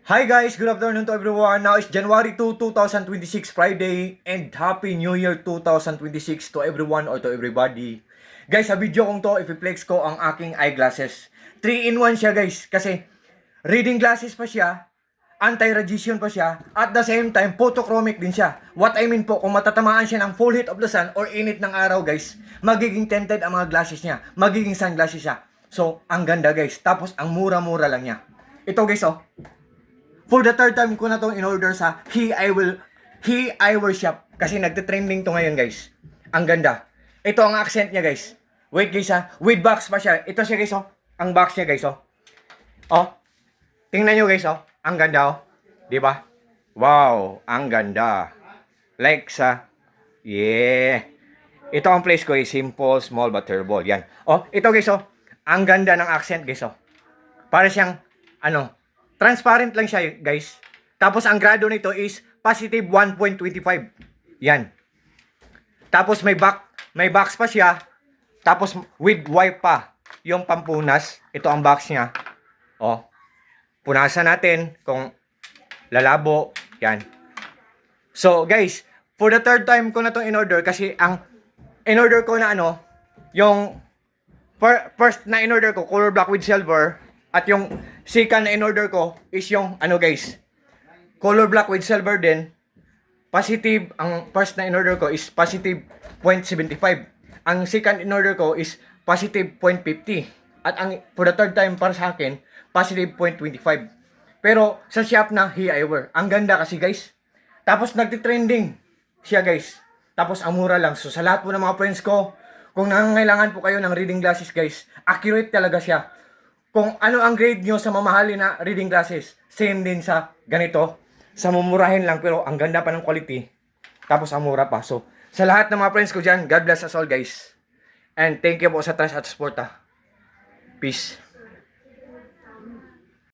Hi guys, good afternoon to everyone. Now is January 2, 2026, Friday, and Happy New Year 2026 to everyone or to everybody. Guys, sa video kong to, i-flex ko ang aking eyeglasses. 3-in-1 siya guys, kasi reading glasses pa siya, anti-radiation pa siya, at the same time, photochromic din siya. What I mean po, kung matatamaan siya ng full heat of the sun or init ng araw guys, magiging tinted ang mga glasses niya, magiging sunglasses siya. So, ang ganda guys, tapos ang mura-mura lang niya. Ito guys oh, for the third time ko na itong in-order sa He Eyewear Shop. Kasi nagte-trending to ngayon guys. Ang ganda. Ito ang accent niya guys. Wait guys ha. With box pa siya. Ito siya guys oh. Ang box niya guys oh. Oh. Tingnan nyo guys oh. Ang ganda oh. Diba? Wow. Ang ganda. Like sa. Yeah. Ito ang place ko is simple, small, but terrible. Yan. Oh. Ito guys oh. Ang ganda ng accent guys oh. Para siyang transparent lang siya, guys. Tapos ang grado nito is positive 1.25. Yan. Tapos may box pa siya. Tapos with wipe pa. Yung pampunas. Ito ang box niya. Oh. Punasan natin kung lalabo. Yan. So, guys, for the third time ko na itong in-order kasi ang in-order ko na yung first na in-order ko, color black with silver. At yung second na in-order ko is yung guys, color black with silver din. Positive, ang first na in-order ko is positive 0.75. Ang second in-order ko is positive 0.50. At ang for the third time para sa akin, positive 0.25. Pero sa shop na He Eyewear, ang ganda kasi guys. Tapos nagtitrending siya guys. Tapos ang mura lang. So sa lahat po ng mga friends ko, kung nangangailangan po kayo ng reading glasses guys, accurate talaga siya. Kung ano ang grade nyo sa mamahalin na reading glasses, same din sa ganito. Sa mumurahin lang pero ang ganda pa ng quality. Tapos ang mura pa. So, sa lahat ng mga friends ko dyan, God bless us all guys. And thank you po sa trust at support. Peace.